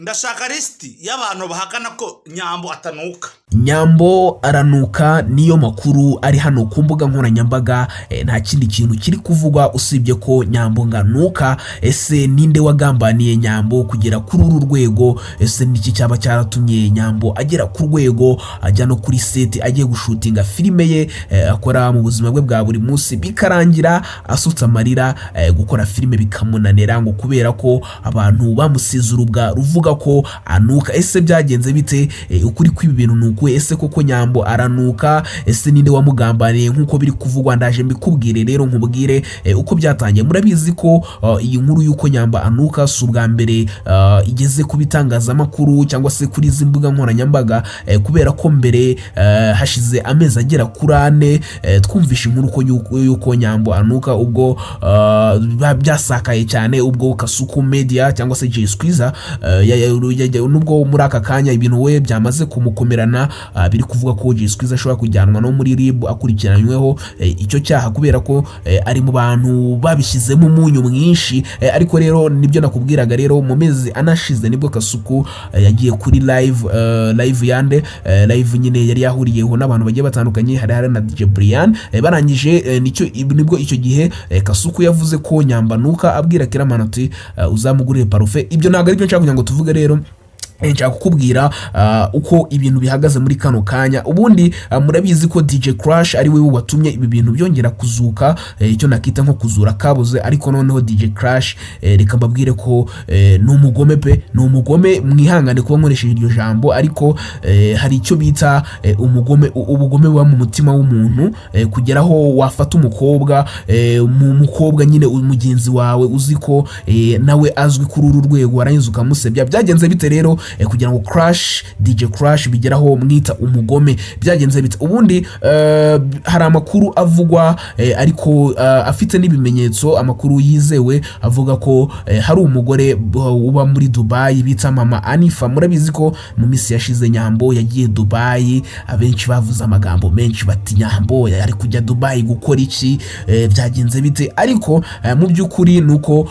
ndashaka lisiti y'abantu bahakana ko Nyambo atanuka. Nyambo aranuka niyo makuru ari hano ku mbuga nkoranyambaga. Nta kindi kintu kiri kuvugwa usibye ko Nyambo nganuka. Ese ninde wagambaniye Nyambo kugera kuri uru rwego? Ese niki cyaba cyaratumye Nyambo agera ku rwego ajya no kuri set agiye gushutinga filime ye akora mu buzima bwe bwa buri munsi bikarangira asutse amarira gukora filime bikamunanira ngo kubera ko abantu bamusize urubwa ruvuga ko anuka? Ese byagenze bite? Ukuri kw'ibi bintu nuko ese koko Nyambo aranuka? Ese ninde wamugambaniye nkuko biri kuvugwa? Ndaje mbikubwire rero nkubwire uko byatangiye. Murabizi ko iyi nkuru yuko Nyambo anuka si ubwa mbere igeze kubitangaza makuru cyangwa se kuri izi mbuga nkoranyambaga, kubera ko mbere hashize amezi agera kuri 4 twumvisha inkuru yuko Nyambo anuka, ubwo byasakaye cyane ubwo Kasuku media cyangwa se Squeezer nubwo muri aka kanya ibintu we byamaze kumukomerana, biri kuvuga ko Squeezer ashobora kujyanwa no muri RIB akurikiranyweho icyo cyaha kubera ko ari mu bantu babishyizemo umunyu mwinshi. Ariko rero nibyo nakubwiraga rero, mu mezi anashize nibwo Kasuku yagiye kuri live yande live nyine yari yahuriyeho n'abantu bagiye batandukanye, hari na DJ Brian. Barangije nibwo icyo gihe Kasuku yavuze ko Nyambo anuka, abwira Kiramana ati uzamugurire parufe. Ibyo ntabwo ari byo nshaka kugira ngo tuvuge rero, nshaka kukubwira uko ibintu bihagaze muri kano kanya. Ubundi murabizi ko DJ Crash ari we watumye ibi bintu byongera kuzuka, icyo nakita nko kuzura kabuze. Ariko noneho DJ Crash reka mbabwire ko n'umugome pe, n'umugome. Mwihangane kuba nkoresheje iryo jambo, ariko hari icyo bita ubugome buba mu mutima w'umuntu, kugeraho wafata umukobwa nyine umugenzi wawe uzi ko nawe azwi kuri uru rwego, warangiza ukamusebya. Byagenze bite rero kugira ngo DJ Crash bigeraho mwita umugome? Byagenze bite? Ubundi hari amakuru avugwa ariko afite n'ibimenyetso, amakuru yizewe avuga ko hari umugore uba muri Dubai bita Mama Anifa. Murabizi ko mu misi yashize Nyambo yagiye Dubai, abenshi bavuze amagambo menshi bati Nyambo ari kujya Dubai gukora iki? Byagenze bite? Ariko mu by'ukuri nuko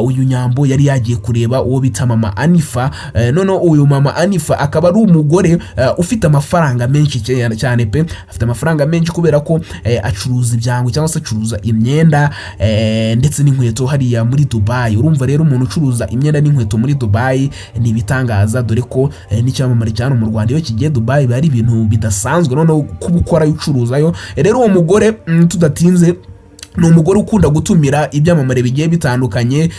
uyu Nyambo yari yagiye kureba uwo bita Mama Anifa. Nono uyu Mama Anifa akaba ari umugore ufite amafaranga menshi cyane pe, afite amafaranga menshi kubera ko acuruza ibyango cyangwa se acuruza imyenda ndetse n'inkweto hariya muri Dubai. Urumva rero umuntu ucuruza imyenda n'inkweto muri Dubai ni bitangaza, dore ko n'icyamamare cyane mu Rwanda iyo kigiye Dubai bari ibintu bidasanzwe noneho kubukora ucuruzayo. Rero uwo mugore tudatinze ni umugore ukunda gutumira ibyamamare bigiye bitandukanye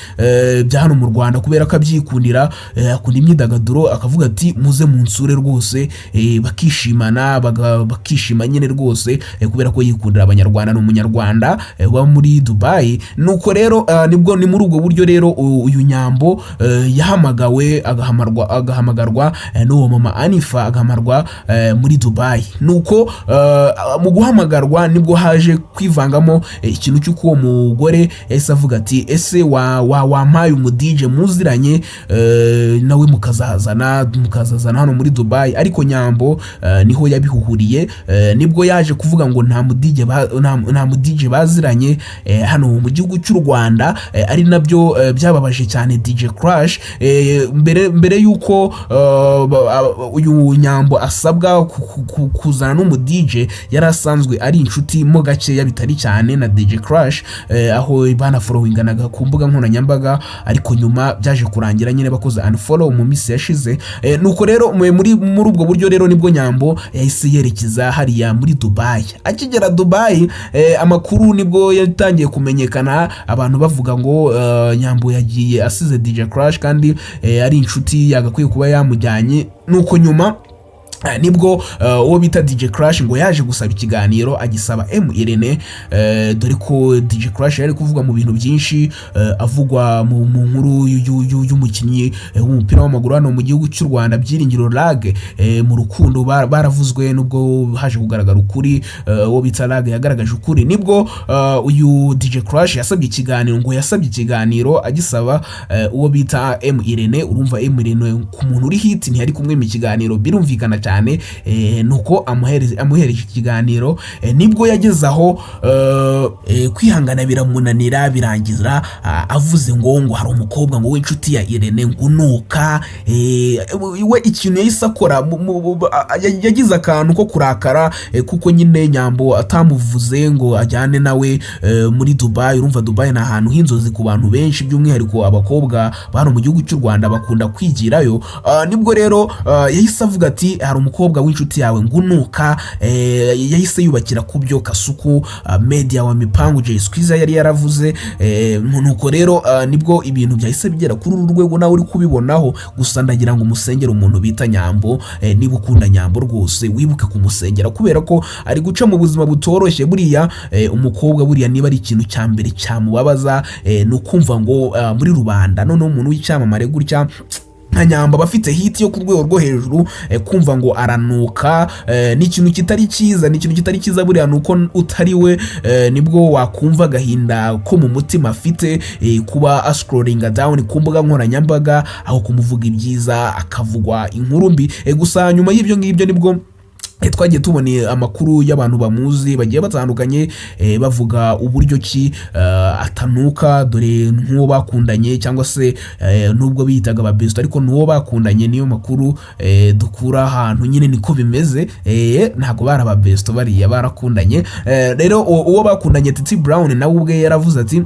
bya hano mu Rwanda kubera ko abyikundira, akunda imyidagaduro, akavuga ati muze munsure rwose, bakishimana bakishima nyine rwose kubera ko yikundira abanyarwanda, ni umunyarwanda wa muri Dubai. Nuko rero nibwo ni muri ubwo buryo rero uyu Nyambo yahamagawe agahamagarwa n'uwo Mama Anifa, agahamarwa muri Dubai. Nuko mu guhamagarwa nibwo haje kwivangamo ikintu cy'uko uwo mugore yahise avuga ati ese wampaye umudije muziranye nawe mukazazana hano muri Dubai. Ariko Nyambo niho yabihuhuriye, nibwo yaje kuvuga ngo nta mudije baziranye hano mu gihugu cy'u Rwanda. Ari nabyo byababaje cyane DJ Crash. Mbere yuko uyu Nyambo asabwa kuzana n'umudije, yari asanzwe ari inshuti mo gakeya bitari cyane na DJ Crash, aho banafollowinganaga ku mbuga nkoranyambaga, ariko nyuma byaje kurangira nyine bakoze unfollow mu misi yashize. Nuko rero muri ubwo buryo rero nibwo Nyambo yahise yerekeza hariya muri Dubai. Akigera Dubai amakuru nibwo yatangiye kumenyekana, abantu bavuga ngo Nyambo yagiye asize DJ Crash kandi ari inshuti yagakwiye kuba yamujyanye. Nuko nyuma nibwo uwo bita DJ Crash ngo yaje gusaba ikiganiro, agisaba Irene, dore ko DJ Crash yari kuvuga mu bintu byinshi, avugwa mu nkuru y'umukinnyi w'umupira w'amaguru hano mu gihugu cy'u Rwanda Byiringiro Lag. Mu rukundo baravuzwe, nubwo haje kugaragara ukuri, uwo bita Lag yagaragaje ukuri. Nibwo uyu DJ Crash yasabye ikiganiro agisaba uwo bita Irene. Urumva Irene ku muntu uri hit ntiyari kumwe mu kiganiro, birumvikana cyane cyane nuko amuhereje ikiganiro nibwo yageze aho kwihangana biramunanira birangiza avuze ngo hari umukobwa ngo w'inshuti ya Irene ngo Anuka we ikintu yahise akora yagize akantu ko kurakara kuko nyine Nyambo atamuvuze ngo ajyane nawe muri Dubai. Urumva Dubai ni ahantu h'inzozi ku bantu benshi by'umwihariko abakobwa bano mu gihugu cy'u Rwanda bakunda kwigirayo. Nibwo rero yahise avuga ati hari umukobwa w'inshuti yawe ngo Anuka, yahise yubakira ku byo Kasuku media wa mipangu Jay Squeezer yari yaravuze. Nuko rero nibwo ibintu byahise bigera kuri uru rwego nawe uri kubibonaho. Gusa ndagira ngo umusengere umuntu bita Nyambo, niba ukunda Nyambo rwose wibuke kumusengera kubera ko ari guca mu buzima butoroshye. Buriya umukobwa buriya niba ari ikintu cya mbere cyamubabaza nukumva ngo muri rubanda noneho umuntu w'icyamamare gutya nka Nyambo bafite hit yo ku rwego rwo hejuru kumva ngo aranuka ni ikintu kitari cyiza. Buriya nuko utari we nibwo wakumva gahinda ko mu mutima afite kuba scrolling down ku mbuga nkoranyambaga aho kumuvuga ibyiza akavugwa inkuru mbi. Gusa nyuma y'ibyo ngibyo nibwo twagiye tubona amakuru y'abantu bamuzi bagiye batandukanye bavuga uburyo ki atanuka, dore nk'uwo bakundanye cyangwa se nubwo biyitaga ba best ariko n'uwo bakundanye. Niyo makuru dukura ahantu nyine niko bimeze, ntago bara ba best bariya barakundanye. Rero uwo bakundanye Titi Brown nawe ubwe yaravuze ati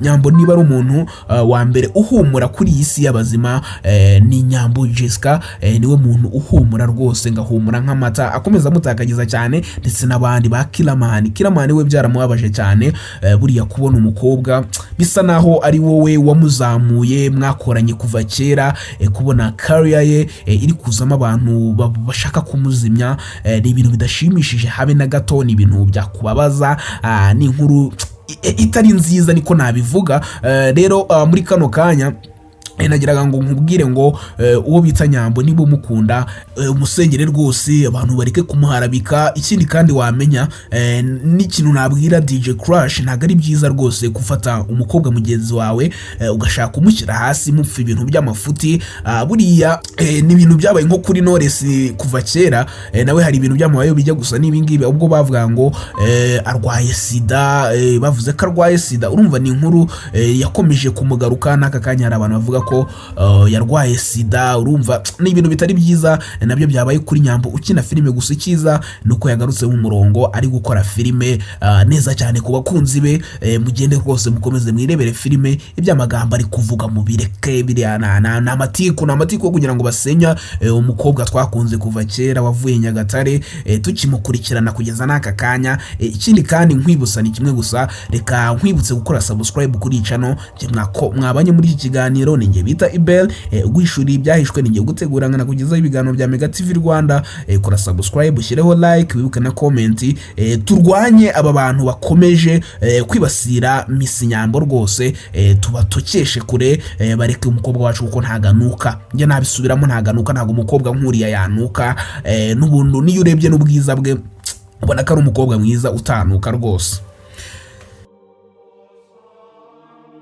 Nyambo niba ari umuntu wa mbere uhumura kuri iyi si y'abazima ni Nyambo Jessica, niwe muntu uhumura rwose ngahumura nk'amata. Akomeza mutakagiza cyane ndetse n'abandi ba Kiramani we byaramubabaje cyane buriya kubona umukobwa bisa naho ari wowe wamuzamuye mwakoranye kuva kera, kubona career ye iri kuzamo abantu bashaka kumuzimya ni ibintu bidashimishije habe na gato, ni ibintu byakubabaza, ni inkuru itari nziza niko nabivuga. Rero muri kano kanya nagiraga ngo nkubwire ngo uwo bita Nyambo niba umukunda umusengere rwose, abantu bareke kumuharabika. Ikindi kandi wamenya n'ikintu nabwira DJ Crush, ntago ari byiza rwose gufata umukobwa mugenzi wawe ugashaka kumushyira hasi mupfa ibintu by'amafuti. Buriya ni ibintu byabaye nko kuri Knowless kuva kera, nawe hari ibintu by'amabayo bijya gusa n'ibingibi ubwo bavuga ngo arwaye sida, bavuze ko arwaye sida. Urumva ni inkuru yakomeje kumugaruka n'aka kanya hari abantu bavuga ko yarwaye sida. Urumva ni ibintu bitari byiza nabyo byabaye kuri Nyambo ukina filime. Gusa icyiza nuko yagarutse mu murongo ari gukora filime neza cyane ku bakunzi be. Mugende rwose mukomeze mwirebere filime, iby'amagambo ari kuvuga mu bireke biriya n'amatiku kugira ngo basenya umukobwa twakunze kuva kera wavuye Nyagatare tukimukurikirana kugeza n'aka kanya. Ikindi kandi nkwibutsa ni kimwe gusa, reka nkwibutse gukora subscribe kuri channel mwabanye muri iki kiganiro. Ninjye bita Hubert ugwishuri ibyahishwe, ninjye gutegura nkana kugezaho ibiganiro bya Mega TV Rwanda. Kora subscribe, ushyireho like, wibuke na comment. Turwanye aba bantu bakomeje kwibasira Miss Nyambo rwose, tubatokeshe kure, bareke umukobwa wacu kuko ntaganuka. Njye nabisubiramo ntaganuka, ntago umukobwa nkuriya yanuka. N'ubuntu niyo urebye n'ubwiza bwe ubona ko ari umukobwa mwiza utanuka rwose.